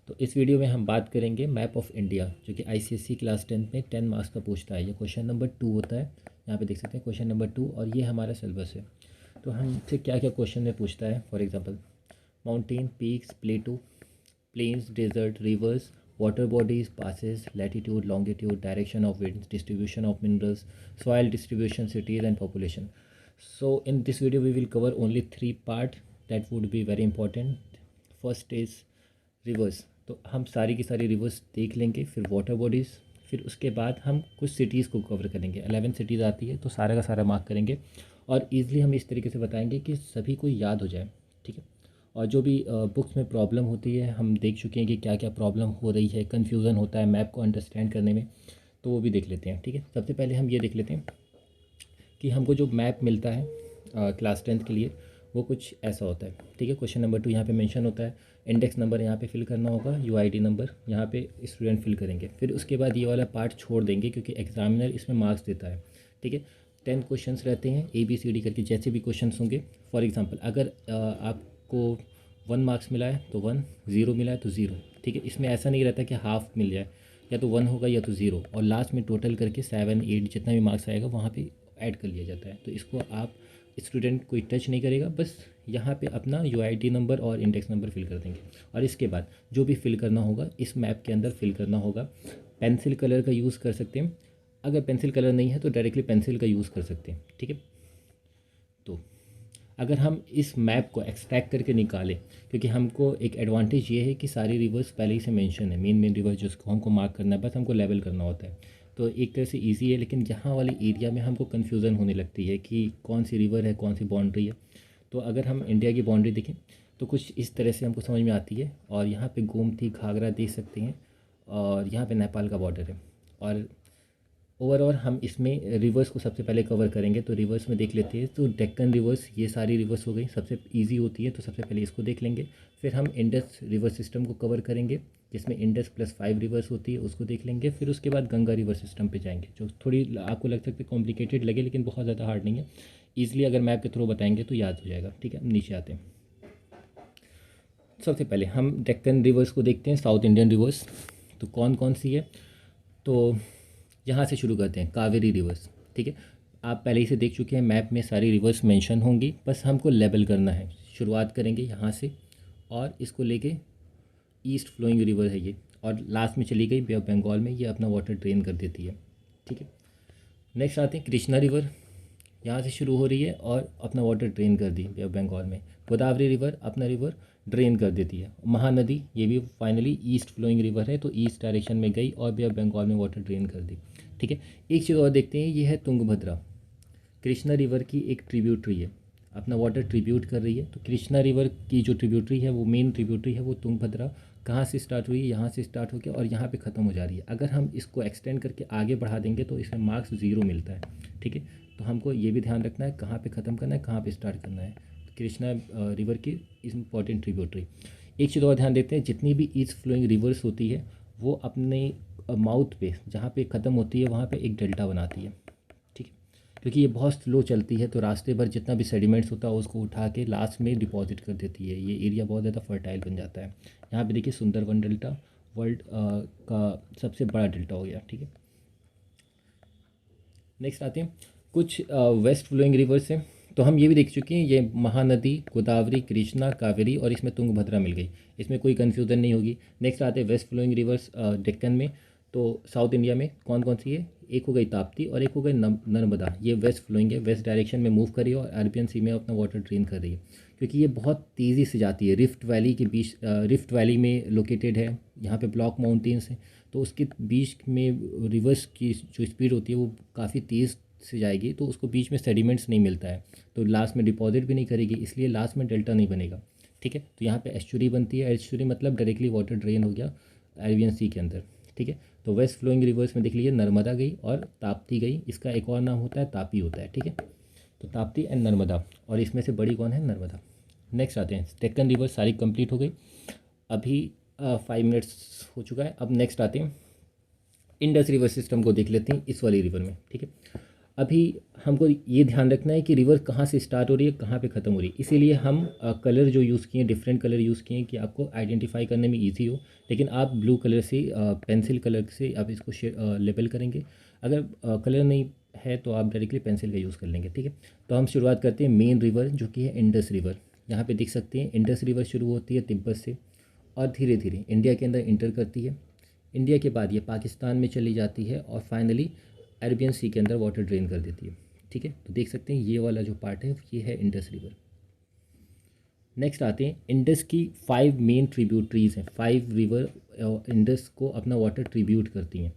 तो इस वीडियो में हम बात करेंगे मैप ऑफ इंडिया, जो कि आईसीएसई क्लास 10 में 10 मार्क्स का पूछता है। ये क्वेश्चन नंबर 2 होता है। यहाँ पे देख सकते हैं क्वेश्चन नंबर 2, और ये हमारा सिलेबस है। तो हमसे क्या क्या क्वेश्चन में पूछता है। For example, mountain, peaks, plateau, plains, desert, rivers, water bodies, passes, latitude, longitude, direction of winds, distribution of minerals, soil distribution, cities and population. So in this video we will cover only three part that would be very important. First is reverse. तो हम सारी की सारी reverse देख लेंगे, फिर water bodies, फिर उसके बाद हम कुछ सिटीज़ को कवर करेंगे। 11 सिटीज़ आती है, तो सारा का सारा मार्क करेंगे और ईज़िली हम इस तरीके से बताएंगे कि सभी को याद हो जाए। ठीक है। और जो भी बुक्स में प्रॉब्लम होती है, हम देख चुके हैं कि क्या क्या प्रॉब्लम हो रही है, कन्फ्यूज़न होता है मैप को अंडरस्टैंड करने में, तो वो भी देख लेते हैं। ठीक है। सबसे पहले हम ये देख लेते हैं कि हमको जो मैप मिलता है क्लास 10 के लिए, वो कुछ ऐसा होता है। ठीक है। क्वेश्चन नंबर 2 यहाँ पे मेंशन होता है। इंडेक्स नंबर यहाँ पे फिल करना होगा, यूआईडी नंबर यहाँ पे स्टूडेंट फिल करेंगे। फिर उसके बाद ये वाला पार्ट छोड़ देंगे क्योंकि एग्जामिनर इसमें मार्क्स देता है। ठीक है। 10 क्वेश्चंस रहते हैं, ABCD करके जैसे भी क्वेश्चंस होंगे। फॉर एग्जांपल, अगर आपको 1 मार्क्स मिला है तो 1, 0 मिला है तो 0। ठीक है। इसमें ऐसा नहीं रहता कि हाफ मिल जाए, या तो 1 होगा या तो 0, और लास्ट में टोटल करके 7, 8 जितना भी मार्क्स आएगा वहाँ पे ऐड कर लिया जाता है। तो इसको आप स्टूडेंट कोई टच नहीं करेगा, बस यहाँ पे अपना यूआईडी नंबर और इंडेक्स नंबर फिल कर देंगे। और इसके बाद जो भी फिल करना होगा इस मैप के अंदर फिल करना होगा। पेंसिल कलर का यूज़ कर सकते हैं, अगर पेंसिल कलर नहीं है तो डायरेक्टली पेंसिल का यूज़ कर सकते हैं। ठीक है। तो अगर हम इस मैप को एक्सट्रैक्ट करके निकालें, क्योंकि हमको एक एडवांटेज ये है कि सारी रिवर्स पहले ही से मेंशन है, मेन रिवर्स जिसको हमको मार्क करना है, बस हमको लेवल करना होता है। तो एक तरह से इजी है, लेकिन यहाँ वाली एरिया में हमको कन्फ्यूज़न होने लगती है कि कौन सी रिवर है, कौन सी बाउंड्री है। तो अगर हम इंडिया की बाउंड्री देखें तो कुछ इस तरह से हमको समझ में आती है। और यहाँ पे गोमती, घाघरा देख सकते हैं, और यहाँ पे नेपाल का बॉर्डर है। और ओवरऑल हम इसमें रिवर्स को सबसे पहले कवर करेंगे। तो रिवर्स में देख लेते हैं। तो डेक्कन रिवर्स, ये सारी रिवर्स हो गई, सबसे इजी होती है, तो सबसे पहले इसको देख लेंगे। फिर हम इंडस रिवर सिस्टम को कवर करेंगे, जिसमें इंडस प्लस 5 रिवर्स होती है, उसको देख लेंगे। फिर उसके बाद गंगा रिवर सिस्टम पे जाएंगे, जो थोड़ी आपको लग सकती है कॉम्प्लिकेटेड लगे, लेकिन बहुत ज़्यादा हार्ड नहीं है। ईजिली अगर मैप के थ्रू बताएंगे तो याद हो जाएगा। ठीक है। हम नीचे आते हैं। सबसे पहले हम डेक्कन रिवर्स को देखते हैं, साउथ इंडियन रिवर्स। तो कौन कौन सी है, तो यहाँ से शुरू करते हैं, कावेरी रिवर्स। ठीक है। आप पहले ही से देख चुके हैं, मैप में सारी रिवर्स मेंशन होंगी, बस हमको लेबल करना है। शुरुआत करेंगे यहाँ से, और इसको लेके ईस्ट फ्लोइंग रिवर है ये, और लास्ट में चली गई बे ऑफ बंगाल में, ये अपना वाटर ड्रेन कर देती है। ठीक है। नेक्स्ट आते हैं कृष्णा रिवर, यहाँ से शुरू हो रही है और अपना वाटर ड्रेन कर दी बे ऑफ बंगाल में। गोदावरी रिवर अपना रिवर ड्रेन कर देती है। महानदी, ये भी फाइनली ईस्ट फ्लोइंग रिवर है, तो ईस्ट डायरेक्शन में गई और बे ऑफ बंगाल में वाटर ड्रेन कर दी। ठीक है। एक चीज़ और देखते हैं, ये है तुंगभद्रा, कृष्णा रिवर की एक ट्रिब्यूटरी है, अपना वाटर ट्रिब्यूट कर रही है। तो कृष्णा रिवर की जो ट्रिब्यूटरी है, वो मेन ट्रिब्यूटरी है, वो तुंगभद्रा कहाँ से स्टार्ट हुई है, यहाँ से स्टार्ट होकर और यहाँ पे ख़त्म हो जा रही है। अगर हम इसको एक्सटेंड करके आगे बढ़ा देंगे तो इसमें मार्क्स 0 मिलता है। ठीक है। तो हमको ये भी ध्यान रखना है कहाँ पे ख़त्म करना है, कहाँ पे स्टार्ट करना है। कृष्णा रिवर की इम्पॉर्टेंट ट्रिब्यूटरी। एक चीज़ और ध्यान देते हैं, जितनी भी ईस्ट फ्लोइंग रिवर्स होती है, वो अपने माउथ पे जहाँ पे ख़त्म होती है वहाँ पे एक डेल्टा बनाती है। ठीक है। क्योंकि ये बहुत स्लो चलती है, तो रास्ते भर जितना भी सेडिमेंट्स होता है उसको उठा के लास्ट में डिपॉजिट कर देती है। ये एरिया बहुत ज़्यादा फर्टाइल बन जाता है। यहाँ पे देखिए, सुंदरवन डेल्टा वर्ल्ड का सबसे बड़ा डेल्टा हो गया। ठीक है। नेक्स्ट आते हैं कुछ वेस्ट फ्लोइंग रिवर्स हैं। तो हम ये भी देख चुके हैं, ये महानदी, गोदावरी, कृष्णा, कावेरी, और इसमें तुंगभद्रा मिल गई, इसमें कोई कन्फ्यूज़न नहीं होगी। नेक्स्ट आते हैं वेस्ट फ्लोइंग रिवर्स डेक्कन में। तो साउथ इंडिया में कौन कौन सी है, एक हो गई ताप्ती और एक हो गई नर्मदा। ये वेस्ट फ्लोइंग है, वेस्ट डायरेक्शन में मूव कर रही है और अरबियन सी में अपना वाटर ड्रेन कर रही है, क्योंकि ये बहुत तेज़ी से जाती है। रिफ्ट वैली के बीच, रिफ्ट वैली में लोकेटेड है, यहाँ पे ब्लॉक माउंटेन्स हैं, तो उसके बीच में रिवर्स की जो स्पीड होती है वो काफ़ी तेज़ से जाएगी, तो उसको बीच में सेडिमेंट्स नहीं मिलता है, तो लास्ट में डिपॉजिट भी नहीं करेगी, इसलिए लास्ट में डेल्टा नहीं बनेगा। ठीक है। तो यहाँ पे एस्चुरी बनती है, एस्चुरी मतलब डायरेक्टली वाटर ड्रेन हो गया अरेबियन सी के अंदर। ठीक है। तो वेस्ट फ्लोइंग रिवर्स में देख लीजिए, नर्मदा गई और ताप्ती गई, इसका एक और नाम होता है तापी होता है। ठीक है। तो ताप्ती एंड नर्मदा, और इसमें से बड़ी कौन है, नर्मदा। नेक्स्ट आते हैं, डेक्कन रिवर सारी कंप्लीट हो गई, अभी 5 मिनट्स हो चुका है। अब नेक्स्ट आते हैं, इंडस रिवर सिस्टम को देख लेते हैं इस वाली रिवर में। ठीक है। अभी हमको ये ध्यान रखना है कि रिवर कहाँ से स्टार्ट हो रही है, कहाँ पे ख़त्म हो रही है। इसीलिए हम कलर जो यूज़ किए, डिफरेंट कलर यूज़ किए कि आपको आइडेंटिफाई करने में इजी हो। लेकिन आप ब्लू कलर से, पेंसिल कलर से आप इसको लेबल करेंगे। अगर कलर नहीं है तो आप डायरेक्टली पेंसिल का यूज़ कर लेंगे, ठीक है। तो हम शुरुआत करते हैं मेन रिवर जो कि है इंडस रिवर। यहाँ पे देख सकते हैं इंडस रिवर शुरू होती है तिब्बत से और धीरे धीरे इंडिया के अंदर इंटर करती है। इंडिया के बाद ये पाकिस्तान में चली जाती है और फाइनली अरेबियन सी के अंदर वाटर ड्रेन कर देती है, ठीक है। तो देख सकते हैं ये वाला जो पार्ट है ये है इंडस रिवर। नेक्स्ट आते हैं इंडस की 5 मेन ट्रिब्यूटरीज हैं। 5 रिवर इंडस को अपना वाटर ट्रिब्यूट करती हैं।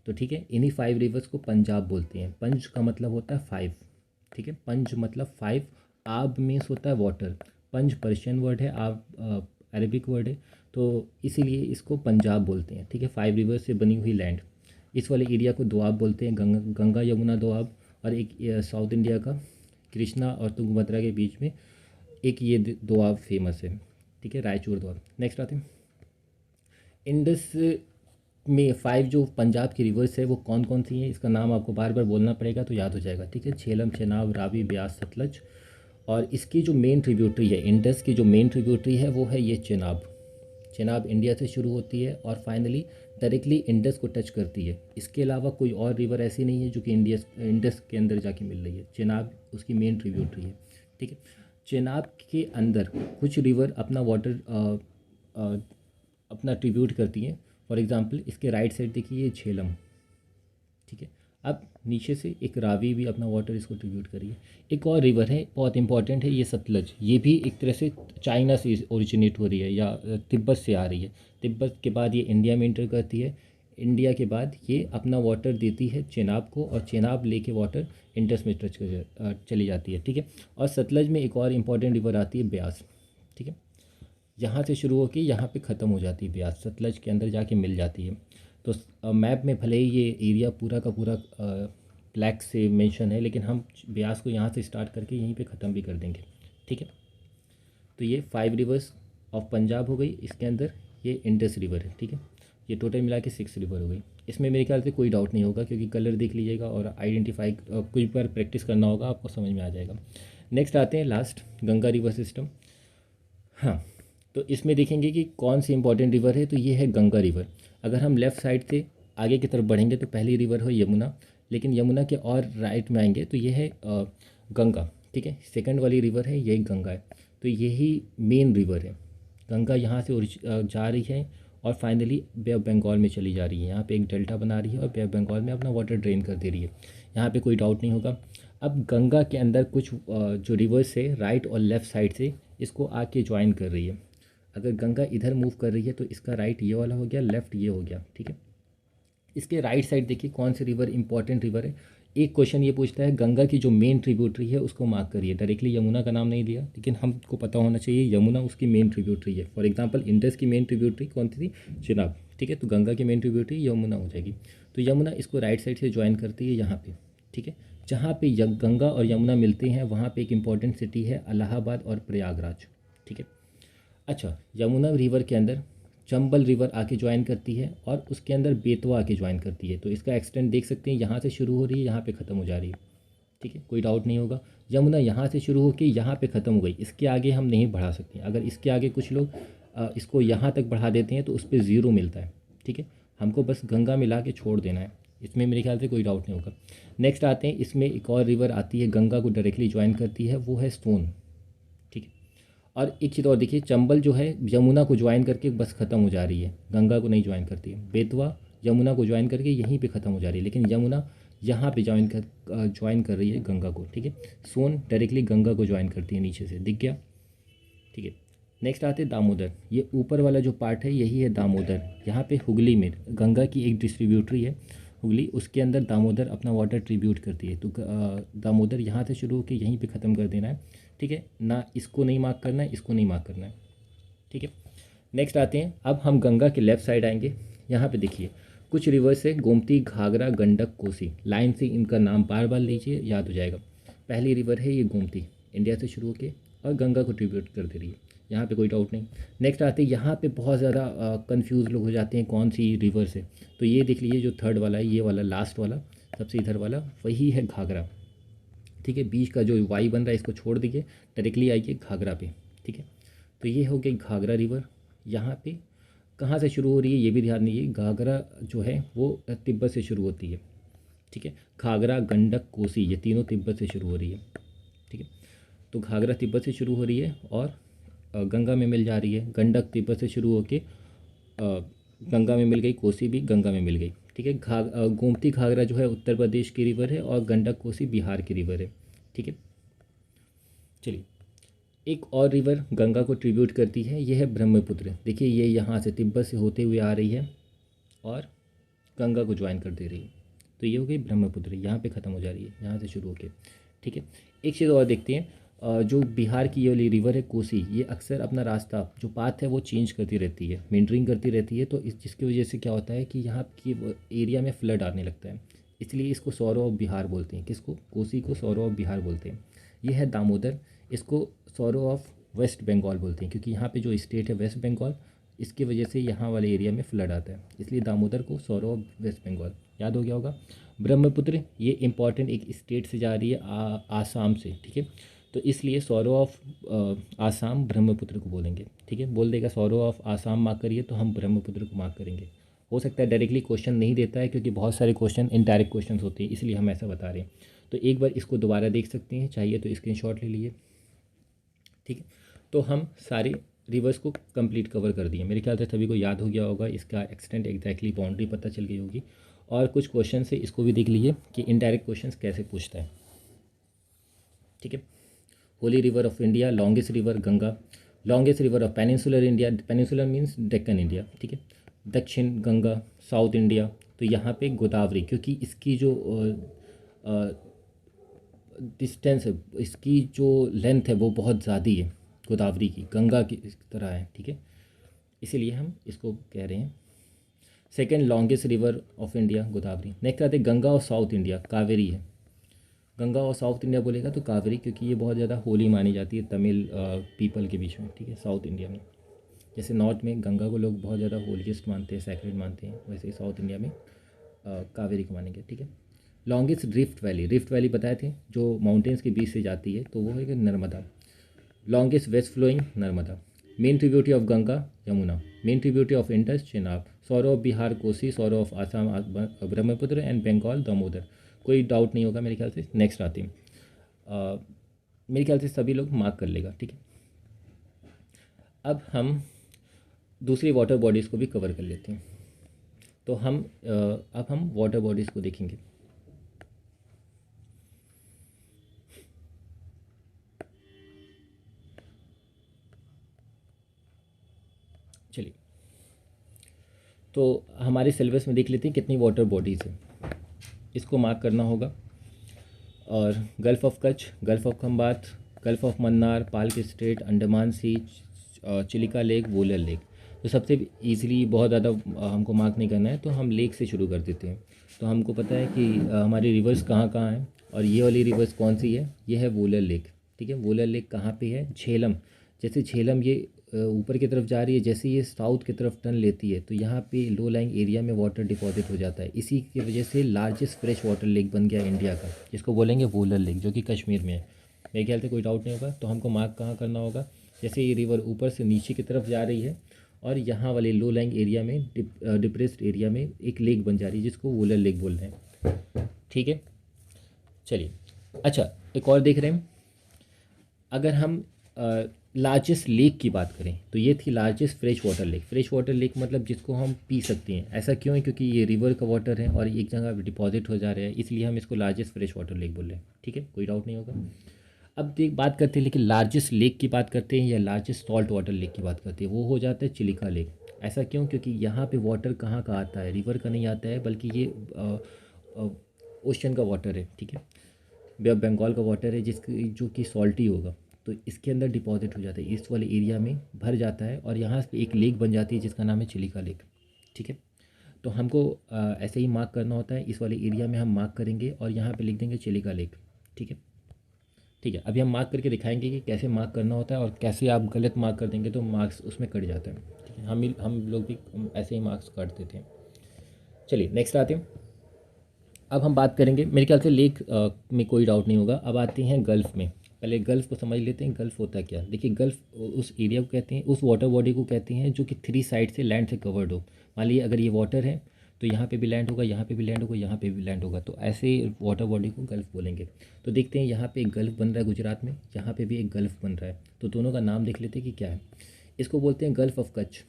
तो ठीक है, इन्हीं 5 रिवर्स को पंजाब बोलते हैं। पंज का मतलब होता है 5, ठीक है। पंज मतलब 5। आब मीन्स होता है वाटर। पंज पर्शियन वर्ड है, आब अरेबिक वर्ड है, तो इसीलिए इसको पंजाब बोलते हैं, ठीक है। 5 रिवर से बनी हुई लैंड। इस वाले एरिया को दोआब बोलते हैं, गंगा यमुना दोआब। और एक साउथ इंडिया का कृष्णा और तुंगभद्रा के बीच में एक ये दोआब फेमस है, ठीक है, रायचूर दोआब। नेक्स्ट आते हैं इंडस में 5 जो पंजाब की रिवर्स है वो कौन कौन सी हैं, इसका नाम आपको बार बार बोलना पड़ेगा तो याद हो जाएगा, ठीक है। झेलम, चेनाब, रावी, ब्यास, सतलज। और इसकी जो मेन ट्रिब्यूटरी है, इंडस की जो मेन ट्रिब्यूटरी है वो है ये चेनाब। चेनाब इंडिया से शुरू होती है और फाइनली डायरेक्टली इंडस को टच करती है। इसके अलावा कोई और रिवर ऐसी नहीं है जो कि इंडस के अंदर जाके मिल रही है। चेनाब उसकी मेन ट्रिब्यूटरी है, ठीक है। चेनाब के अंदर कुछ रिवर अपना वाटर अपना ट्रिब्यूट करती हैं। फॉर एग्जांपल इसके राइट साइड देखिए ये झेलम, ठीक है। अब नीचे से एक रावी भी अपना वाटर इसको ट्रिब्यूट करिए। एक और रिवर है बहुत इंपॉर्टेंट है, ये सतलज। ये भी एक तरह से चाइना से ओरिजिनेट हो रही है या तिब्बत से आ रही है। तिब्बत के बाद ये इंडिया में इंटर करती है। इंडिया के बाद ये अपना वाटर देती है चेनाब को और चेनाब लेके वाटर इंडस में टच कर चली जाती है, ठीक है। और सतलज में एक और इम्पॉर्टेंट रिवर आती है ब्यास, ठीक है। यहाँ से शुरू होकर यहाँ पे ख़त्म हो जाती है ब्यास, सतलज के अंदर जाके मिल जाती है। तो मैप में भले ही ये एरिया पूरा का पूरा ब्लैक से मेंशन है, लेकिन हम ब्यास को यहाँ से स्टार्ट करके यहीं पे ख़त्म भी कर देंगे, ठीक है। तो ये 5 रिवर्स ऑफ पंजाब हो गई, इसके अंदर ये इंडस रिवर है, ठीक है। ये टोटल मिला के 6 रिवर हो गई। इसमें मेरे ख्याल से कोई डाउट नहीं होगा क्योंकि कलर देख लीजिएगा और आइडेंटिफाई कुछ बार प्रैक्टिस करना होगा, आपको समझ में आ जाएगा। नेक्स्ट आते हैं लास्ट, गंगा रिवर सिस्टम। हाँ, तो इसमें देखेंगे कि कौन सी इंपॉर्टेंट रिवर है, तो ये है गंगा रिवर। अगर हम लेफ़्ट साइड से आगे की तरफ बढ़ेंगे तो पहली रिवर हो यमुना, लेकिन यमुना के और राइट में आएंगे तो ये है गंगा, ठीक है। सेकंड वाली रिवर है यही गंगा है, तो यही मेन रिवर है। गंगा यहाँ से जा रही है और फाइनली बे ऑफ बंगाल में चली जा रही है। यहाँ पे एक डेल्टा बना रही है और बे ऑफ बंगाल में अपना वाटर ड्रेन कर दे रही है। यहाँ पे कोई डाउट नहीं होगा। अब गंगा के अंदर कुछ जो रिवर्स है राइट और लेफ़्ट साइड से इसको आके ज्वाइन कर रही है। अगर गंगा इधर मूव कर रही है तो इसका राइट ये वाला हो गया, लेफ़्ट ये हो गया, ठीक है। इसके राइट साइड देखिए कौन सी रिवर इंपॉर्टेंट रिवर है। एक क्वेश्चन ये पूछता है गंगा की जो मेन ट्रिब्यूटरी है उसको मार्क करिए। डायरेक्टली यमुना का नाम नहीं दिया, लेकिन हमको पता होना चाहिए यमुना उसकी मेन ट्रिब्यूटरी है। फॉर एग्जांपल इंडस की मेन ट्रिब्यूटरी कौन सी थी, चिनाब, ठीक है। तो गंगा की मेन ट्रिब्यूटरी यमुना हो जाएगी। तो यमुना इसको राइट साइड से ज्वाइन करती है यहाँ पे, ठीक है। जहाँ पे गंगा और यमुना मिलते हैं वहाँ पे एक इंपॉर्टेंट सिटी है इलाहाबाद और प्रयागराज, ठीक है। अच्छा, यमुना रिवर के अंदर चंबल रिवर आके ज्वाइन करती है और उसके अंदर बेतवा आके ज्वाइन करती है। तो इसका एक्सटेंट देख सकते हैं, यहाँ से शुरू हो रही है, यहाँ पे ख़त्म हो जा रही है, ठीक है, कोई डाउट नहीं होगा। यमुना यहाँ से शुरू होकर यहाँ पे ख़त्म हो गई, इसके आगे हम नहीं बढ़ा सकते। अगर इसके आगे कुछ लोग इसको यहाँ तक बढ़ा देते हैं तो उस पर ज़ीरो मिलता है, ठीक है। हमको बस गंगा मिला के छोड़ देना है, इसमें मेरे ख्याल से कोई डाउट नहीं होगा। नेक्स्ट आते हैं, इसमें एक और रिवर आती है गंगा को डायरेक्टली ज्वाइन करती है, वो है सोन, ठीक है। और एक चीज़ और देखिए, चंबल जो है यमुना को ज्वाइन करके बस ख़त्म हो जा रही है, गंगा को नहीं ज्वाइन करती है। बेतवा यमुना को ज्वाइन करके यहीं पे ख़त्म हो जा रही है, लेकिन यमुना यहाँ पे ज्वाइन कर रही है गंगा को, ठीक है। सोन डायरेक्टली गंगा को ज्वाइन करती है, नीचे से दिख गया, ठीक है। नेक्स्ट आते हैं दामोदर। ये ऊपर वाला जो पार्ट है यही है दामोदर। यहाँ पे हुगली में गंगा की एक डिस्ट्रीब्यूटरी है हुगली, उसके अंदर दामोदर अपना वाटर ट्रिब्यूट करती है। तो दामोदर यहाँ से शुरू होकर यहीं पे ख़त्म कर देना है, ठीक है ना। इसको नहीं मार्क करना है, इसको नहीं मार्क करना है, ठीक है। नेक्स्ट आते हैं, अब हम गंगा के लेफ़्ट साइड आएंगे। यहाँ पे देखिए कुछ रिवर्स है, गोमती, घाघरा, गंडक, कोसी। लाइन से इनका नाम बार बार लीजिए, याद हो जाएगा। पहली रिवर है ये गोमती, इंडिया से शुरू होकर और गंगा को ट्रिब्यूट कर दे रही है, यहाँ पे कोई डाउट नहीं। नेक्स्ट आते हैं, यहाँ पे बहुत ज़्यादा कंफ्यूज लोग हो जाते हैं कौन सी रिवर से। तो ये देख लीजिए जो थर्ड वाला है, ये वाला लास्ट वाला सबसे इधर वाला वही है घाघरा। ठीक है, बीच का जो वाई बन रहा है इसको छोड़ दीजिए, डायरेक्टली आइए घाघरा पे। ठीक है, तो ये हो गई घाघरा रिवर। यहाँ पे कहाँ से शुरू हो रही है ये भी ध्यान दीजिए, घाघरा जो है वो तिब्बत से शुरू होती है। ठीक है, घाघरा, गंडक, कोसी ये तीनों तिब्बत से शुरू हो रही है। ठीक है, तो घाघरा तिब्बत से शुरू हो रही है और गंगा में मिल जा रही है। गंडक तिब्बत से शुरू होकर गंगा में मिल गई, कोसी भी गंगा में मिल गई। ठीक है, गोमती घाघरा जो है उत्तर प्रदेश की रिवर है और गंडक कोसी बिहार की रिवर है। ठीक है, चलिए एक और रिवर गंगा को ट्रिब्यूट करती है, ये है ब्रह्मपुत्र। देखिए ये यहाँ से तिब्बत से होते हुए आ रही है और गंगा को ज्वाइन कर दे रही है, तो ये हो गई ब्रह्मपुत्र, यहाँ पे ख़त्म हो जा रही है, यहाँ से शुरू होकर। ठीक है, एक चीज़ और देखते हैं, जो बिहार की ये वाली रिवर है कोसी, ये अक्सर अपना रास्ता जो पाथ है वो चेंज करती रहती है, मेंडरिंग करती रहती है, तो इस जिसकी वजह से क्या होता है कि यहाँ की एरिया में फ्लड आने लगता है, इसलिए इसको सौरो ऑफ बिहार बोलते हैं। किसको? कोसी को सौरो ऑफ बिहार बोलते हैं। ये है दामोदर, इसको सौरो ऑफ वेस्ट बंगाल बोलते हैं, क्योंकि यहाँ पे जो स्टेट है वेस्ट बंगाल, इसकी वजह से यहाँ वाले एरिया में फ्लड आता है, इसलिए दामोदर को सौरो ऑफ वेस्ट बंगाल। याद हो गया होगा। ब्रह्मपुत्र ये इंपॉर्टेंट एक स्टेट से जा रही है, आसाम से। ठीक है, तो इसलिए सौरो ऑफ आसाम ब्रह्मपुत्र को बोलेंगे। ठीक है, बोल देगा सौरो ऑफ आसाम मार्क करिए, तो हम ब्रह्मपुत्र को मार्क करेंगे। हो सकता है डायरेक्टली क्वेश्चन नहीं देता है, क्योंकि बहुत सारे क्वेश्चन इनडायरेक्ट क्वेश्चन होते हैं, इसलिए हम ऐसा बता रहे हैं। तो एक बार इसको दोबारा देख सकते हैं, चाहिए तो स्क्रीनशॉट ले लिए। ठीक है, तो हम सारे रिवर्स को कंप्लीट कवर कर दिए। मेरे ख्याल से सभी को याद हो गया होगा, इसका एक्सटेंट एग्जैक्टली बाउंड्री पता चल गई होगी। और कुछ क्वेश्चन से इसको भी देख लीजिए कि इनडायरेक्ट क्वेश्चंस कैसे पूछता है। ठीक है, Holi river of India, longest river Ganga, longest river of peninsular India, peninsular means Deccan India. ठीक है, दक्षिण गंगा, साउथ इंडिया, तो यहाँ पे गोदावरी, क्योंकि इसकी जो डिस्टेंस है, इसकी जो लेंथ है वो बहुत ज़्यादा है गोदावरी की, गंगा की तरह है। ठीक है, इसीलिए हम इसको कह रहे हैं। Second longest river of India Godavari. Next आते गंगा और साउथ इंडिया, कावेरी है। गंगा और साउथ इंडिया बोलेगा तो कावेरी, क्योंकि ये बहुत ज़्यादा होली मानी जाती है तमिल पीपल के बीच में। ठीक है, साउथ इंडिया में, जैसे नॉर्थ में गंगा को लोग बहुत ज़्यादा होलीस्ट मानते हैं, सैक्रेड मानते हैं, वैसे ही साउथ इंडिया में कावेरी को मानेंगे। ठीक है, longest rift valley, rift valley बताए थे जो माउंटेन्स के बीच से जाती है, तो वो है कि Narmada. Longest west flowing Narmada. Main tributary of Ganga Yamuna, main tributary of Indus Chenab, sorrow of Bihar Kosi, sorrow of Assam Brahmaputra and Bengal Damodar. कोई डाउट नहीं होगा मेरे ख्याल से। नेक्स्ट आती हूँ, मेरे ख्याल से सभी लोग मार्क कर लेगा। ठीक है, अब हम दूसरी वाटर बॉडीज़ को भी कवर कर लेते हैं। तो अब हम वाटर बॉडीज़ को देखेंगे। चलिए, तो हमारे सिलेबस में देख लेते हैं कितनी वाटर बॉडीज़ है, इसको मार्क करना होगा। और gulf of Kutch, gulf of Khambhat, gulf of Mannar, Palk strait, Andaman sea, Chilika lake, Wular lake. तो सबसे ईज़िली बहुत ज़्यादा हमको मार्क नहीं करना है, तो हम लेक से शुरू कर देते हैं। तो हमको पता है कि हमारी रिवर्स कहाँ कहाँ हैं, और ये वाली रिवर्स कौन सी है, ये है वोलर लेक। ठीक है, वोलर लेक कहाँ पे है? झेलम। जैसे झेलम ये ऊपर की तरफ जा रही है, जैसे ये साउथ की तरफ टर्न लेती है, तो यहाँ पे लो लाइंग एरिया में वाटर डिपॉजिट हो जाता है। इसी की वजह से लार्जेस्ट फ्रेश वाटर लेक बन गया इंडिया का, जिसको बोलेंगे वोलर लेक, जो कि कश्मीर में है। मेरे ख्याल से कोई डाउट नहीं होगा। तो हमको मार्क कहाँ करना होगा, जैसे ये रिवर ऊपर से नीचे की तरफ जा रही है और यहाँ वाले लो लाइंग एरिया में डिप्रेस्ड एरिया में एक लेक बन जा रही है, जिसको वोलर लेक बोल रहे हैं। ठीक है, चलिए अच्छा एक और देख रहे हैं। अगर हम लार्जेस्ट लेक की बात करें तो ये थी largest fresh water lake. Fresh water lake मतलब जिसको हम पी सकते हैं। ऐसा क्यों है? क्योंकि ये रिवर का वाटर है और एक जगह डिपॉजिट हो जा रहा है, इसलिए हम इसको लार्जेस्ट फ्रेश वाटर लेक बोल रहे हैं। ठीक है, कोई डाउट नहीं होगा। अब देख बात करते हैं, लेकिन लार्जेस्ट लेक की बात करते हैं या लार्जेस्ट सॉल्ट वाटर लेक की बात करते हैं, वो हो जाता है चिलिका लेक। ऐसा क्यों? क्योंकि यहाँ पे वाटर कहाँ का आता है, रिवर का नहीं आता है, बल्कि ये ओशन का वाटर है। ठीक है, बे ऑफ बंगाल का वाटर है, जिसकी जो कि सॉल्टी होगा, तो इसके अंदर डिपॉजिट हो जाता है, इस वाले एरिया में भर जाता है और यहाँ पे एक लेक बन जाती है जिसका नाम है चिलिका लेक। ठीक है, तो हमको ऐसे ही मार्क करना होता है, इस वाले एरिया में हम मार्क करेंगे और यहाँ पे लिख देंगे चिलिका लेक। ठीक है, ठीक है, अभी हम मार्क करके दिखाएंगे कि कैसे मार्क करना होता है और कैसे आप गलत मार्क कर देंगे तो मार्क्स उसमें कट जाता है। ठीक है, हम लोग भी ऐसे ही मार्क्स काट देते हैं। चलिए नेक्स्ट आते हैं। अब हम बात करेंगे, मेरे ख्याल से लेक में कोई डाउट नहीं होगा। अब आते हैं गल्फ़ में। पहले गल्फ़ को समझ लेते हैं, गल्फ़ होता क्या। देखिए गल्फ़ उस एरिया को कहते हैं, उस वाटर बॉडी को कहते हैं जो कि 3 साइड से लैंड से कवर्ड हो। मान लीजिए अगर ये वाटर है तो यहाँ पे भी लैंड होगा, यहाँ पे भी लैंड होगा, यहाँ पे भी लैंड होगा, तो ऐसे वाटर बॉडी को गल्फ़ बोलेंगे। तो देखते हैं यहाँ पे एक गल्फ़ बन रहा है गुजरात में, यहाँ पे भी एक गल्फ़ बन रहा है, तो दोनों का नाम देख लेते हैं कि क्या है। इसको बोलते हैं गल्फ़ ऑफ कच्छ,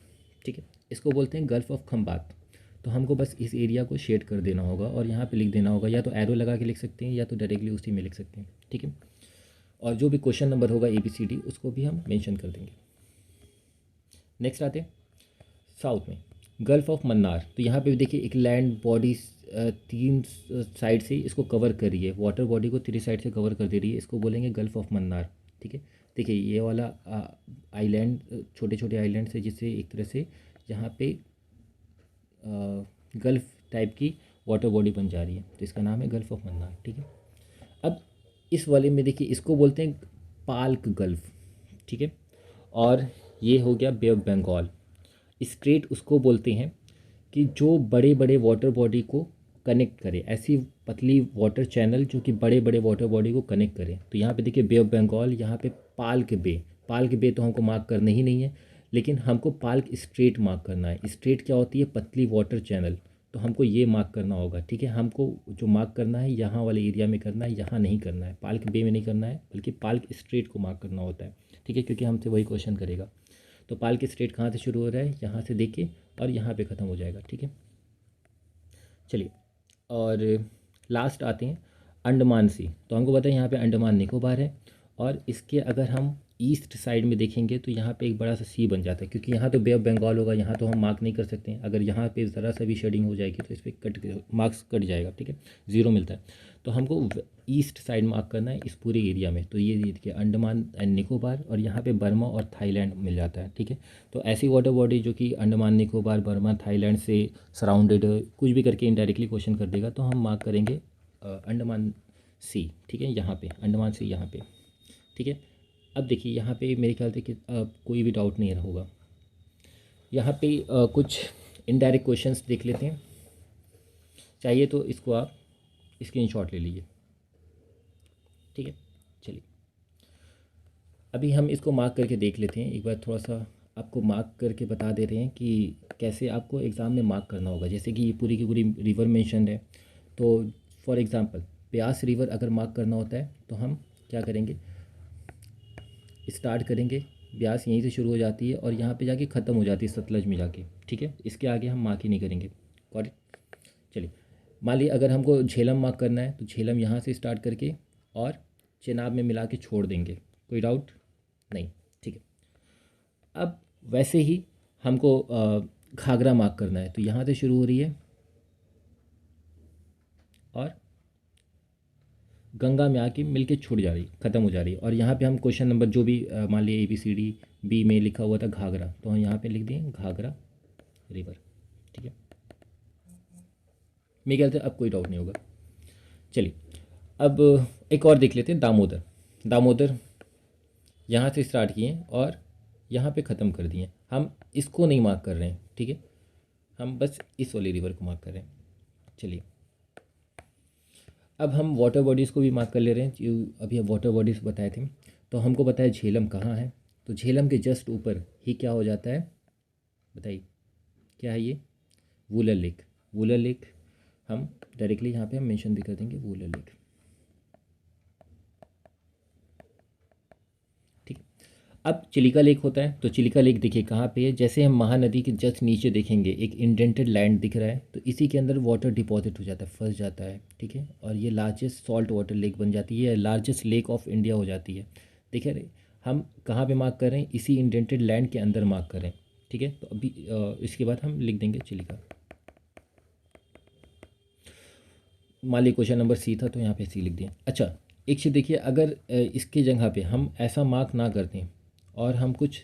ठीक है। इसको बोलते हैं गल्फ़ ऑफ खंबात। तो हमको बस इस एरिया को शेड कर देना होगा और यहाँ पे लिख देना होगा, या तो एरो लगा के लिख सकते हैं या तो डायरेक्टली उसी में लिख सकते हैं, ठीक है। और जो भी क्वेश्चन नंबर होगा ABCD उसको भी हम मेंशन कर देंगे। नेक्स्ट आते हैं साउथ में, गल्फ ऑफ मन्नार। तो यहाँ पे भी देखिए एक लैंड बॉडी 3 साइड से इसको कवर कर रही है, वाटर बॉडी को 3 साइड से कवर कर दे रही है, इसको बोलेंगे गल्फ ऑफ मन्नार, ठीक है। देखिए ये वाला आइलैंड, छोटे छोटे आइलैंड से जिससे एक तरह से यहाँ पे गल्फ़ टाइप की वाटर बॉडी बन जा रही है, तो इसका नाम है गल्फ़ ऑफ मन्नार, ठीक है। अब इस वाले में देखिए इसको बोलते हैं पाल्क गल्फ़, ठीक है। और ये हो गया बे ऑफ बंगाल। स्ट्रेट उसको बोलते हैं कि जो बड़े बड़े वाटर बॉडी को कनेक्ट करे, ऐसी पतली वाटर चैनल जो कि बड़े बड़े वाटर बॉडी को कनेक्ट करे। तो यहाँ पे देखिए बे ऑफ बंगाल, यहाँ पे पाल्क बे। पाल्क बे तो हमको मार्क करना ही नहीं है, लेकिन हमको पाल्क स्ट्रेट मार्क करना है। स्ट्रेट क्या होती है, पतली वाटर चैनल, तो हमको ये मार्क करना होगा, ठीक है। हमको जो मार्क करना है यहाँ वाले एरिया में करना है, यहाँ नहीं करना है, पाल्क बे में नहीं करना है, बल्कि पाल्क स्ट्रेट को मार्क करना होता है, ठीक है, क्योंकि हमसे वही क्वेश्चन करेगा। तो पाल्क स्ट्रेट कहाँ से शुरू हो रहा है, यहाँ से देखिए और यहाँ पे ख़त्म हो जाएगा, ठीक है। चलिए, और लास्ट आते हैं अंडमान सी। तो हमको पता है यहाँ पे अंडमान निकोबार है, और इसके अगर हम ईस्ट साइड में देखेंगे तो यहाँ पे एक बड़ा सा सी बन जाता है, क्योंकि यहाँ तो बे ऑफ बंगाल होगा, यहाँ तो हम मार्क नहीं कर सकते हैं। अगर यहाँ पे ज़रा सा भी शेडिंग हो जाएगी तो इस पर मार्क्स कट जाएगा, ठीक है, 0 मिलता है। तो हमको ईस्ट साइड मार्क करना है इस पूरे एरिया में। तो ये देखिए अंडमान एंड निकोबार, और यहाँ पे बर्मा और थाईलैंड मिल जाता है, ठीक है। तो ऐसी वाटर बॉडी जो कि अंडमान निकोबार, बर्मा, थाईलैंड से सराउंडेड, कुछ भी करके इनडायरेक्टली क्वेश्चन कर देगा, तो हम मार्क करेंगे अंडमान सी, ठीक है, यहाँ पे अंडमान सी यहाँ पे, ठीक है। अब देखिए यहाँ पे मेरे ख्याल से कि कोई भी डाउट नहीं होगा। यहाँ पे कुछ इनडायरेक्ट क्वेश्चंस देख लेते हैं, चाहिए तो इसको आप स्क्रीनशॉट ले लीजिए, ठीक है। चलिए अभी हम इसको मार्क करके देख लेते हैं, एक बार थोड़ा सा आपको मार्क करके बता दे रहे हैं कि कैसे आपको एग्ज़ाम में मार्क करना होगा। जैसे कि ये पूरी की पूरी रिवर मेंशन है, तो फॉर एग्ज़ाम्पल ब्यास रिवर अगर मार्क करना होता है तो हम क्या करेंगे, स्टार्ट करेंगे, ब्यास यहीं से शुरू हो जाती है और यहाँ पे जाके ख़त्म हो जाती है सतलज में जाके, ठीक है। इसके आगे हम मार्क ही नहीं करेंगे, और चलिए मान लीजिए अगर हमको झेलम मार्क करना है तो झेलम यहाँ से स्टार्ट करके और चेनाब में मिला के छोड़ देंगे, कोई डाउट नहीं, ठीक है। अब वैसे ही हमको घाघरा मार्क करना है, तो यहाँ से शुरू हो रही है और गंगा में आके मिलके छूट जा रही, ख़त्म हो जा रही है। और यहाँ पे हम क्वेश्चन नंबर जो भी मान लिए ABCD B में लिखा हुआ था घाघरा, तो हम यहाँ पे लिख दिए घाघरा रिवर, ठीक है। मेरे ख्याल से अब कोई डाउट नहीं होगा। चलिए अब एक और देख लेते हैं, दामोदर। दामोदर यहाँ से स्टार्ट किए और यहाँ पे ख़त्म कर दिए, हम इसको नहीं मार्क कर रहे हैं, ठीक है, हम बस इस वाली रिवर को मार्क कर रहे हैं। चलिए अब हम वाटर बॉडीज़ को भी मार्क कर ले रहे हैं, जो अभी हम वाटर बॉडीज़ बताए थे। तो हमको पता है झेलम कहाँ है, तो झेलम के जस्ट ऊपर ही क्या हो जाता है, बताइए क्या है ये, वुलर लेक। वुलर लेक हम डायरेक्टली यहाँ पे हम मेंशन भी कर देंगे, वुलर लेक, ठीक। अब चिलिका लेक होता है, तो चिलिका लेक देखिए कहाँ पे है, जैसे हम महानदी के जस्ट नीचे देखेंगे एक इंडेंटेड लैंड दिख रहा है, तो इसी के अंदर वाटर डिपॉजिट हो जाता है, फंस जाता है, ठीक है। और ये लार्जेस्ट सॉल्ट वाटर लेक बन जाती है, लार्जेस्ट लेक ऑफ इंडिया हो जाती है। देखिए अरे हम कहाँ पे मार्क कर रहे हैं, इसी इंडेंटेड लैंड के अंदर मार्क कर रहे हैं, ठीक है। तो अभी इसके बाद हम लिख देंगे चिलिका। मान ली क्वेश्चन नंबर C था तो यहाँ पे C लिख दिया। अच्छा एक चीज़ देखिए, अगर इसकी जगह पे हम ऐसा मार्क ना करते हैं और हम कुछ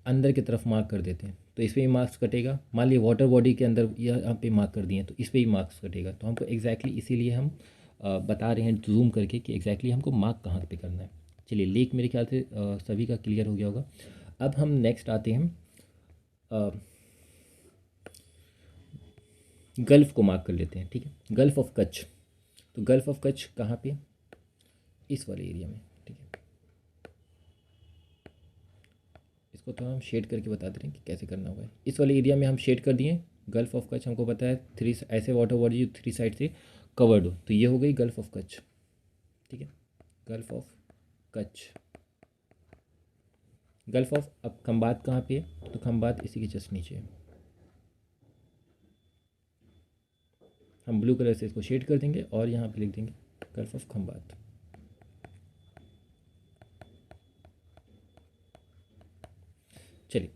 अंदर की तरफ मार्क कर देते हैं, तो इस पर भी मार्क्स कटेगा। मान लीजिए वाटर बॉडी के अंदर यहाँ पे मार्क कर दिए तो इस पर भी मार्क्स कटेगा। तो हमको एग्जैक्टली इसीलिए हम बता रहे हैं जूम करके कि एग्जैक्टली हमको मार्क कहाँ पे करना है। चलिए लेक मेरे ख्याल से सभी का क्लियर हो गया होगा। अब हम नेक्स्ट आते हैं गल्फ़ को मार्क कर लेते हैं, ठीक है, गल्फ़ ऑफ कच्छ। तो गल्फ ऑफ कच्छ कहाँ पे, इस वाले एरिया में, ठीक है। इसको तो हम शेड करके बता दे रहे हैं कि कैसे करना होगा। इस वाले एरिया में हम शेड कर दिए। गल्फ ऑफ कच्छ हमको पता है थ्री ऐसे वाटर बॉडी जो थ्री साइड से कवर्ड हो, तो ये हो गई गल्फ ऑफ कच्छ, ठीक है। Gulf of Kutch. Gulf of, अब खंबात कहाँ पे है, तो खंबात इसी के जस्ट नीचे है। हम ब्लू कलर से इसको शेड कर देंगे और यहाँ पे लिख देंगे गल्फ ऑफ खंबात। चलिए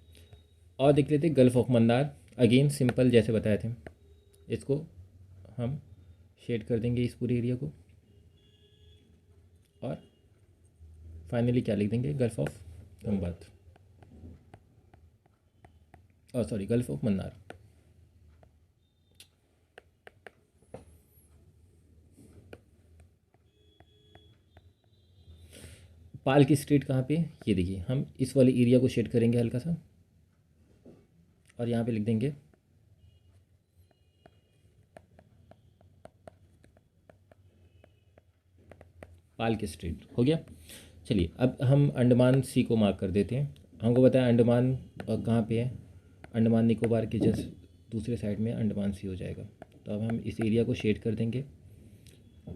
और देख लेते gulf of Mandar. Again simple जैसे बताए थे, इसको हम शेड कर देंगे इस पूरे एरिया को, और फाइनली क्या लिख देंगे, गल्फ ऑफ खंबात, और सॉरी गल्फ ऑफ मन्नार। पाल की स्ट्रीट कहाँ पे, ये देखिए हम इस वाले एरिया को शेड करेंगे हल्का सा, और यहाँ पे लिख देंगे पाल की स्ट्रीट, हो गया। चलिए अब हम अंडमान सी को मार्क कर देते हैं। हमको बताया अंडमान कहाँ पे है, अंडमान निकोबार के जस्ट दूसरे साइड में अंडमान सी हो जाएगा। तो अब हम इस एरिया को शेड कर देंगे,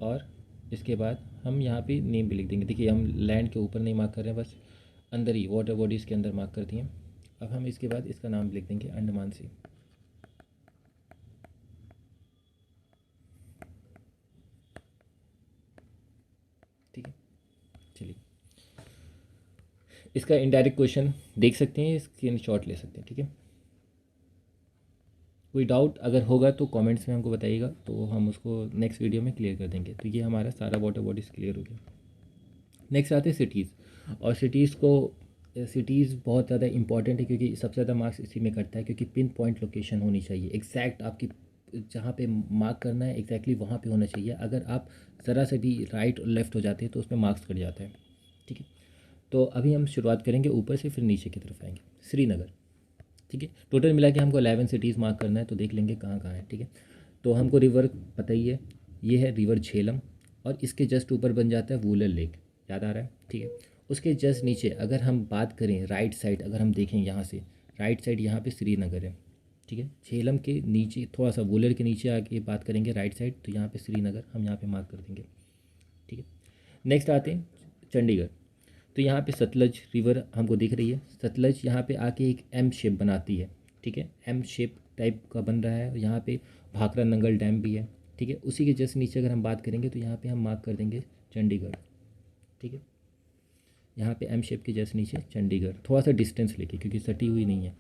और इसके बाद हम यहाँ पे नेम भी लिख देंगे। देखिए हम लैंड के ऊपर नहीं मार्क कर रहे हैं, बस अंदर ही वाटर बॉडीज़ के अंदर मार्क कर दिए। अब हम इसके बाद इसका नाम लिख देंगे अंडमान सी, ठीक है। चलिए इसका इनडायरेक्ट क्वेश्चन देख सकते हैं, स्क्रीनशॉट ले सकते हैं, ठीक है। कोई डाउट अगर होगा तो कमेंट्स में हमको बताइएगा, तो हम उसको नेक्स्ट वीडियो में क्लियर कर देंगे। तो ये हमारा सारा वाटर बॉडीज़ क्लियर हो गया। नेक्स्ट आते हैं सिटीज़, और सिटीज़ बहुत ज़्यादा इंपॉर्टेंट है, क्योंकि सबसे ज़्यादा मार्क्स इसी में कटता है, क्योंकि पिन पॉइंट लोकेशन होनी चाहिए, एग्जैक्ट आपकी जहाँ पे मार्क करना है एग्जैक्टली वहाँ पे होना चाहिए। अगर आप ज़रा से भी राइट और लेफ़्ट हो जाते हैं तो उसमें मार्क्स कट जाता है, ठीक है। तो अभी हम शुरुआत करेंगे ऊपर से, फिर नीचे की तरफ आएंगे। श्रीनगर, ठीक है। टोटल मिला के हमको 11 सिटीज़ मार्क करना है, तो देख लेंगे कहाँ कहाँ है, ठीक है। तो हमको रिवर पता ही है, ये है रिवर झेलम, और इसके जस्ट ऊपर बन जाता है वुलर लेक, याद आ रहा है, ठीक है। उसके जस्ट नीचे अगर हम बात करें राइट साइड, अगर हम देखें यहाँ से राइट साइड, यहाँ पे श्रीनगर है, ठीक है। झेलम के नीचे थोड़ा सा वुलर के नीचे आके बात करेंगे राइट साइड, तो यहाँ पे श्रीनगर हम यहाँ पे मार्क कर देंगे, ठीक है। नेक्स्ट आते हैं चंडीगढ़। तो यहाँ पे सतलज रिवर हमको दिख रही है, सतलज यहाँ पे आके एक एम शेप बनाती है, ठीक है। एम शेप टाइप का बन रहा है, यहाँ पे भाखड़ा नंगल डैम भी है, ठीक है। उसी के जस्ट नीचे अगर हम बात करेंगे तो यहाँ पे हम मार्क कर देंगे चंडीगढ़, ठीक है। यहाँ पे एम शेप के जस्ट नीचे चंडीगढ़, थोड़ा सा डिस्टेंस लेके, क्योंकि सटी हुई नहीं है।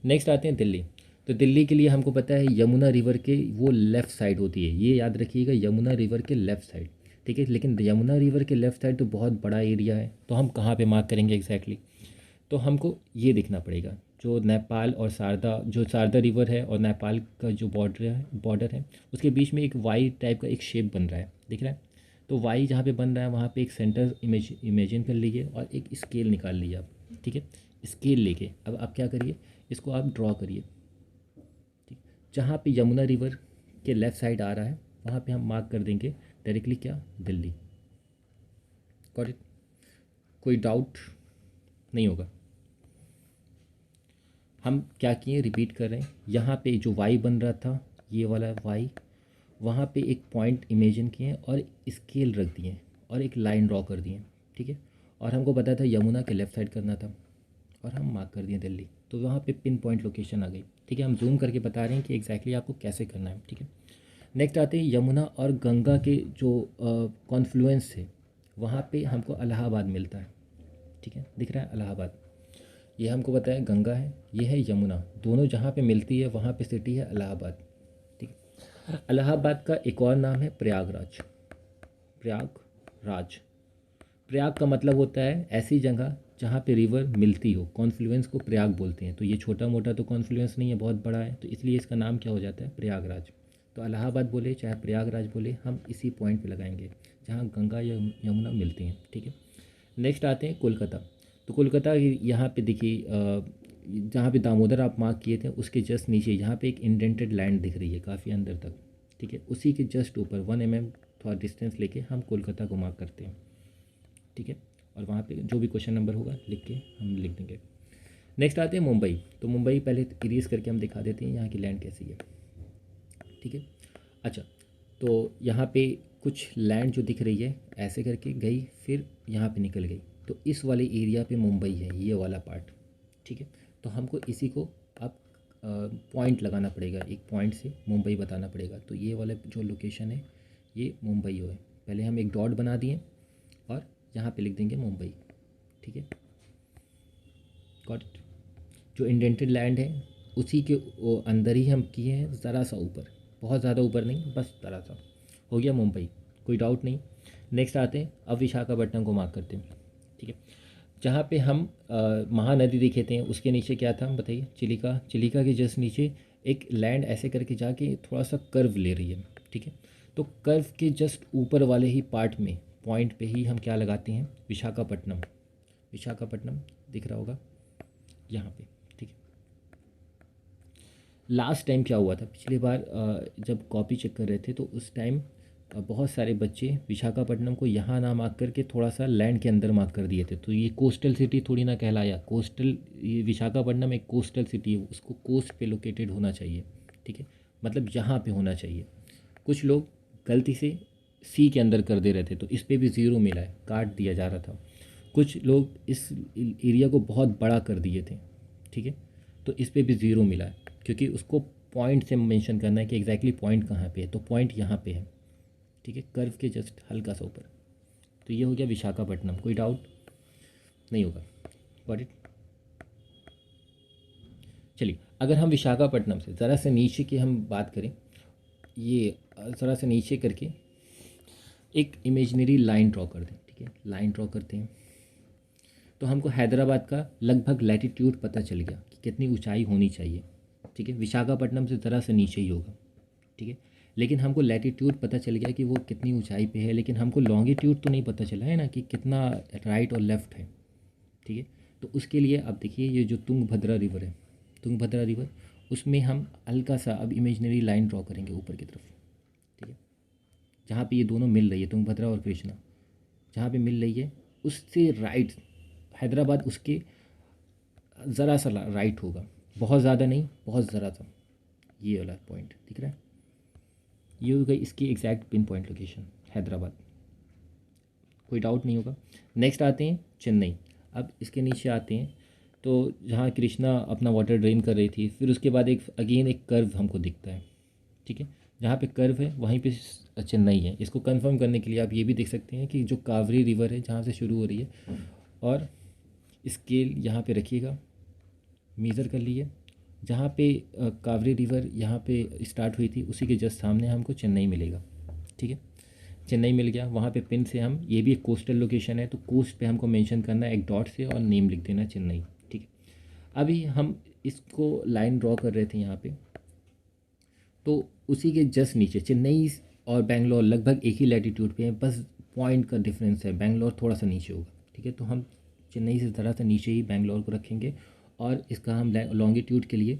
नेक्स्ट आते हैं दिल्ली। तो दिल्ली के लिए हमको पता है यमुना रिवर के वो लेफ़्ट साइड होती है, ये याद रखिएगा, यमुना रिवर के लेफ़्ट साइड, ठीक है। लेकिन यमुना रिवर के लेफ़्ट साइड तो बहुत बड़ा एरिया है, तो हम कहाँ पे मार्क करेंगे एग्जैक्टली, तो हमको ये देखना पड़ेगा, जो नेपाल और शारदा, जो शारदा रिवर है और नेपाल का जो बॉर्डर है उसके बीच में एक वाई टाइप का एक शेप बन रहा है, दिख रहा है। तो वाई जहाँ पे बन रहा है वहाँ पे एक सेंटर इमेजिन कर लीजिए, और एक स्केल निकाल लीजिए आप, ठीक है। स्केल लेके अब आप क्या करिए, इसको आप ड्रॉ करिए, ठीक। जहाँ पे यमुना रिवर के लेफ़्ट साइड आ रहा है वहाँ पे हम मार्क कर देंगे डायरेक्टली क्या, दिल्ली। गॉट इट, कोई डाउट नहीं होगा। हम क्या किए, रिपीट कर रहे हैं, यहाँ पे जो वाई बन रहा था, ये वाला वाई, वहाँ पे एक पॉइंट इमेजिन किए और स्केल रख दिए और एक लाइन ड्रॉ कर दिए, ठीक है। और हमको पता था यमुना के लेफ़्ट साइड करना था, और हम मार्क कर दिए दिल्ली, तो वहाँ पे पिन पॉइंट लोकेशन आ गई, ठीक है। हम जूम करके बता रहे हैं कि एग्जैक्टली आपको कैसे करना है, ठीक है। नेक्स्ट आते हैं यमुना और गंगा के जो कॉन्फ्लुएंस है, वहाँ पे हमको इलाहाबाद मिलता है, ठीक है, दिख रहा है इलाहाबाद। ये हमको पता है गंगा है, ये है यमुना, दोनों जहाँ पे मिलती है वहाँ पे सिटी है इलाहाबाद, ठीक है। इलाहाबाद का एक और नाम है प्रयागराज। प्रयागराज, प्रयाग का मतलब होता है ऐसी जगह जहाँ पे रिवर मिलती हो, कॉन्फ्लुएंस को प्रयाग बोलते हैं। तो ये छोटा मोटा तो कॉन्फ्लुएंस नहीं है, बहुत बड़ा है, तो इसलिए इसका नाम क्या हो जाता है, प्रयागराज। तो इलाहाबाद बोले चाहे प्रयागराज बोले, हम इसी पॉइंट पे लगाएंगे जहाँ गंगा या यमुना मिलती हैं, ठीक है। नेक्स्ट आते हैं कोलकाता। तो कोलकाता यहाँ पे देखिए, जहाँ पे दामोदर आप मार्क किए थे उसके जस्ट नीचे यहाँ पे एक इंडेंटेड लैंड दिख रही है काफ़ी अंदर तक, ठीक है। उसी के जस्ट ऊपर 1 mm थोड़ा डिस्टेंस लेके हम कोलकाता को मार्क करते हैं, ठीक है। और वहाँ पे जो भी क्वेश्चन नंबर होगा लिख के हम लिख देंगे। नेक्स्ट आते हैं मुंबई। तो मुंबई पहले इरेज करके हम दिखा देते हैं यहाँ की लैंड कैसी है, ठीक है। अच्छा, तो यहाँ पे कुछ लैंड जो दिख रही है ऐसे करके गई, फिर यहाँ पे निकल गई, तो इस वाले एरिया पे मुंबई है, ये वाला पार्ट, ठीक है। तो हमको इसी को अब पॉइंट लगाना पड़ेगा, एक पॉइंट से मुंबई बताना पड़ेगा। तो ये वाला जो लोकेशन है ये मुंबई है। पहले हम एक डॉट बना दिए और यहाँ पे लिख देंगे मुंबई, ठीक है। Got it. जो इंडेंटेड लैंड है उसी के अंदर ही हम किए हैं, ज़रा सा ऊपर, बहुत ज़्यादा ऊपर नहीं, बस ज़रा सा। हो गया मुंबई, कोई डाउट नहीं। नेक्स्ट आते हैं, अब विशाखापट्टनम को मार्क करते हैं, ठीक है। जहाँ पे हम महानदी देखे थे उसके नीचे क्या था बताइए, चिलिका। चिलिका के जस्ट नीचे एक लैंड ऐसे करके जाके थोड़ा सा कर्व ले रही है, ठीक है। तो कर्व के जस्ट ऊपर वाले ही पार्ट में पॉइंट पे ही हम क्या लगाते हैं, विशाखापट्टनम। विशाखापट्टनम दिख रहा होगा यहाँ पे, ठीक है। लास्ट टाइम क्या हुआ था, पिछली बार जब कॉपी चेक कर रहे थे तो उस टाइम बहुत सारे बच्चे विशाखापट्टनम को यहाँ ना मार्क करके थोड़ा सा लैंड के अंदर मार्क कर दिए थे। तो ये कोस्टल सिटी थोड़ी ना कहलाया, कोस्टल, ये विशाखापट्टनम एक कोस्टल सिटी है, उसको कोस्ट पे लोकेटेड होना चाहिए, ठीक है, मतलब यहाँ पे होना चाहिए। कुछ लोग गलती से सी के अंदर कर दे रहे थे तो इस पर भी ज़ीरो मिला है, काट दिया जा रहा था। कुछ लोग इस एरिया को बहुत बड़ा कर दिए थे, ठीक है, तो इस पर भी ज़ीरो मिला है, क्योंकि उसको पॉइंट से मेंशन करना है कि एग्जैक्टली पॉइंट कहाँ पे है। तो पॉइंट यहाँ पे है, ठीक है, कर्व के जस्ट हल्का सा ऊपर। तो ये हो गया विशाखापट्टनम, कोई डाउट नहीं होगा, गॉट इट। चलिए, अगर हम विशाखापट्टनम से ज़रा से नीचे की हम बात करें, ये ज़रा से नीचे करके एक इमेजिनरी लाइन ड्रॉ कर दें, ठीक है, लाइन ड्रॉ करते हैं। तो हमको हैदराबाद का लगभग लैटिट्यूड पता चल गया कि कितनी ऊंचाई होनी चाहिए, ठीक है। विशाखापट्टनम से ज़रा से नीचे ही होगा, ठीक है। लेकिन हमको लैटिट्यूड पता चल गया कि वो कितनी ऊंचाई पे है, लेकिन हमको लॉन्गिट्यूड तो नहीं पता चला है ना कि कितना राइट और लेफ़्ट है, ठीक है। तो उसके लिए अब देखिए, ये जो तुंगभद्रा रिवर है, तुंगभद्रा रिवर, उसमें हम हल्का सा अब इमेजिनरी लाइन ड्रॉ करेंगे ऊपर की तरफ, ठीक है। जहाँ पे ये दोनों मिल रही है, तुंगभद्रा और कृष्णा, जहाँ पे मिल रही है उससे राइट हैदराबाद उसके ज़रा सा राइट होगा, बहुत ज़्यादा नहीं, बहुत ज़रा सा। ये वाला पॉइंट दिख रहा है, ये हो गई इसकी exact pin point location, Hyderabad, कोई डाउट नहीं होगा। नेक्स्ट आते हैं चेन्नई। अब इसके नीचे आते हैं तो जहाँ कृष्णा अपना वाटर ड्रेन कर रही थी, फिर उसके बाद एक अगेन एक कर्व हमको दिखता है, ठीक है। जहाँ पे कर्व है वहीं पे चेन्नई है। इसको कंफर्म करने के लिए आप ये भी देख सकते हैं कि जो कावेरी रिवर है जहाँ से शुरू हो रही है, और स्केल यहाँ पे रखिएगा, मेज़र कर लिए, जहाँ पे कावेरी रिवर यहाँ पे स्टार्ट हुई थी उसी के जस्ट सामने हमको चेन्नई मिलेगा, ठीक है। चेन्नई मिल गया, वहाँ पे पिन से हम, ये भी एक कोस्टल लोकेशन है तो कोस्ट पे हमको मेंशन करना है एक डॉट से और नेम लिख देना चेन्नई, ठीक है। अभी हम इसको लाइन ड्रॉ कर रहे थे यहाँ पे, तो उसी के जस्ट नीचे चेन्नई और बेंगलोर लगभग एक ही लैटिट्यूड पे है, बस पॉइंट का डिफरेंस है, बेंगलोर थोड़ा सा नीचे होगा, ठीक है। तो हम चेन्नई से ज़रा सा नीचे ही बेंगलोर को रखेंगे, और इसका हम लॉन्गिट्यूड के लिए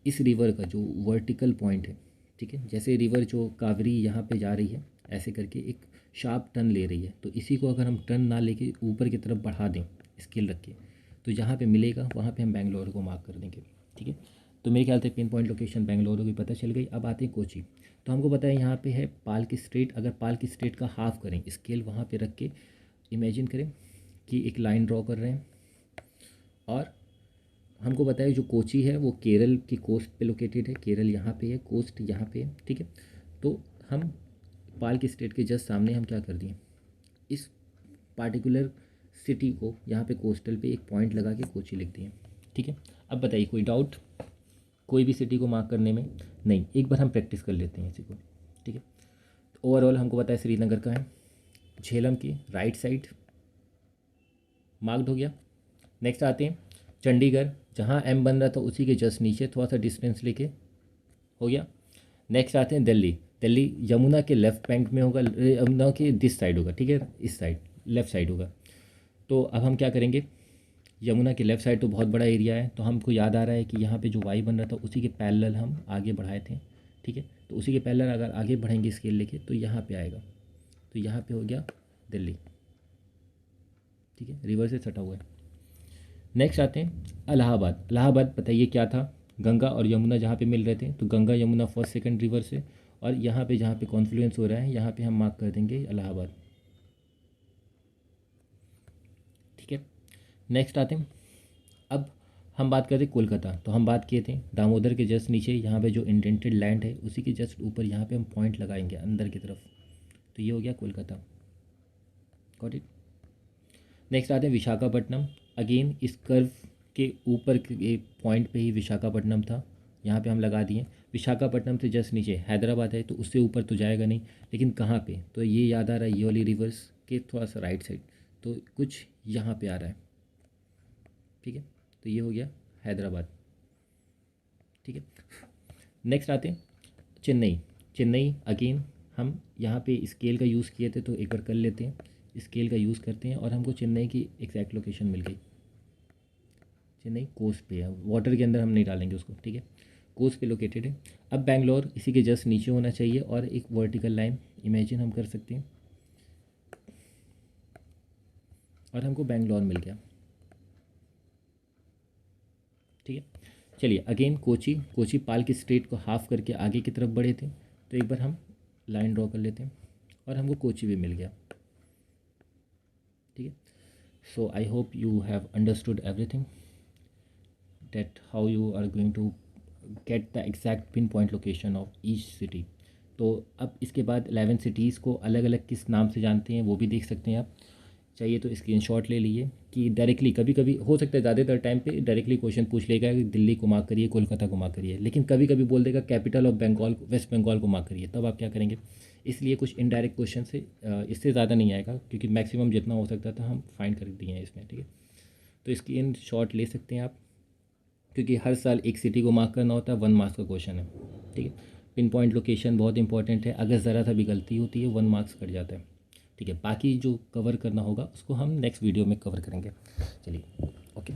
इस रिवर का जो वर्टिकल पॉइंट है, ठीक है, जैसे रिवर जो कावेरी यहाँ पे जा रही है ऐसे करके एक शार्प टर्न ले रही है, तो इसी को अगर हम टर्न ना लेके ऊपर की तरफ बढ़ा दें स्केल रख के, तो जहाँ पे मिलेगा वहाँ पे हम बेंगलोर को मार्क कर देंगे, ठीक है। तो मेरे ख्याल से पिन पॉइंट लोकेशन बेंगलोर की पता चल गई। अब आते हैं कोची। तो हमको पता है यहाँ पे है पाल्की स्ट्रेट, अगर पाल्की स्ट्रेट का हाफ करें स्केल वहाँ पे रख के इमेजिन करें कि एक लाइन ड्रॉ कर रहे हैं, और हमको पता है जो कोची है वो केरल की कोस्ट पे लोकेटेड है, केरल यहाँ पे है, कोस्ट यहाँ पे है, ठीक है। तो हम पाल्की स्ट्रेट के जस्ट सामने हम क्या कर दिए, इस पार्टिकुलर सिटी को यहाँ पे कोस्टल पे एक पॉइंट लगा के कोची लिख दिए, ठीक है। अब बताइए कोई डाउट कोई भी सिटी को मार्क करने में? नहीं, एक बार हम प्रैक्टिस कर लेते हैं इसी को, ठीक है। तो ओवरऑल हमको पता है श्रीनगर का है, झेलम की राइट साइड मार्क्ड हो गया। नेक्स्ट आते हैं चंडीगढ़, जहाँ एम बन रहा था उसी के जस्ट नीचे थोड़ा सा डिस्टेंस लेके हो गया। नेक्स्ट आते हैं दिल्ली, दिल्ली यमुना के लेफ्ट बैंक में होगा, यमुना के दिस साइड होगा, ठीक है, इस साइड लेफ़्ट साइड होगा। तो अब हम क्या करेंगे, यमुना के लेफ़्ट साइड तो बहुत बड़ा एरिया है, तो हमको याद आ रहा है कि यहाँ पे जो वाई बन रहा था उसी के पैरेलल हम आगे बढ़ाए थे, ठीक है। तो उसी के पैरेलल अगर आगे बढ़ेंगे स्केल लेके तो यहाँ पे आएगा, तो यहाँ पे हो गया दिल्ली, ठीक है, रिवर से सटा हुआ है। नेक्स्ट आते हैं इलाहाबाद। इलाहाबाद बताइए क्या था, गंगा और यमुना जहाँ पे मिल रहे थे, तो Ganga Yamuna first second river से, और यहाँ पे जहाँ पे कॉन्फ्लुएंस हो रहा है यहाँ पे हम मार्क कर देंगे इलाहाबाद, ठीक है। नेक्स्ट आते हैं, अब हम बात करते हैं कोलकाता। तो हम बात किए थे दामोदर के जस्ट नीचे यहाँ पे जो इंडेंटेड लैंड है उसी के जस्ट ऊपर यहाँ पे हम पॉइंट लगाएंगे अंदर की तरफ, तो ये हो गया कोलकाता, गॉट इट। नेक्स्ट आते हैं विशाखापट्टनम। अगेन इस कर्व के ऊपर के पॉइंट पे ही विशाखापट्टनम था, यहाँ पे हम लगा दिए। विशाखापट्टनम से जस्ट नीचे हैदराबाद है, तो उससे ऊपर तो जाएगा नहीं, लेकिन कहाँ पे, तो ये याद आ रहा है ये वाली रिवर्स के थोड़ा सा राइट साइड, तो कुछ यहाँ पे आ रहा है, ठीक है। तो ये हो गया हैदराबाद, ठीक है। नेक्स्ट आते हैं चेन्नई। चेन्नई अगेन हम यहाँ पे स्केल का यूज़ किए थे, तो एक बार कर लेते हैं, स्केल का यूज़ करते हैं और हमको चेन्नई की एग्जैक्ट लोकेशन मिल गई। चेन्नई कोस्ट पे है, वाटर के अंदर हम नहीं डालेंगे उसको, ठीक है, कोस्ट पे लोकेटेड है। अब बैंगलोर इसी के जस्ट नीचे होना चाहिए और एक वर्टिकल लाइन इमेजिन हम कर सकते हैं और हमको बैंगलोर मिल गया, ठीक है। चलिए अगेन कोची। कोची पाल्क स्टेट को हाफ करके आगे की तरफ बढ़े थे, तो एक बार हम लाइन ड्रॉ कर लेते हैं और हमको कोची भी मिल गया, ठीक है। So I hope you have understood everything that how you are going to get the exact pinpoint location of each city। तो अब इसके बाद 11 सिटीज़ को अलग अलग किस नाम से जानते हैं वो भी देख सकते हैं आप, चाहिए तो स्क्रीनशॉट ले लीजिए कि डायरेक्टली कभी कभी हो सकता है ज़्यादातर टाइम पे डायरेक्टली क्वेश्चन पूछ लेगा कि दिल्ली को मार्क करिए, कोलकाता को मार्क करिए, लेकिन कभी कभी बोल देगा capital of Bengal West Bengal को मार्क करिए, तब आप क्या करेंगे। इसलिए कुछ इनडायरेक्ट क्वेश्चन से इससे ज़्यादा नहीं आएगा, क्योंकि मैक्सिमम जितना हो सकता था हम फाइंड कर दिए हैं इसमें, ठीक है। तो स्क्रीनशॉट ले सकते हैं आप, क्योंकि हर साल एक सिटी को मार्क करना होता है, 1 मार्क्स का क्वेश्चन है, ठीक है। पिन पॉइंट लोकेशन बहुत इंपॉर्टेंट है, अगर ज़रा सा भी गलती होती है 1 मार्क्स कट जाता है, ठीक है। बाकी जो कवर करना होगा उसको हम नेक्स्ट वीडियो में कवर करेंगे। चलिए ओके।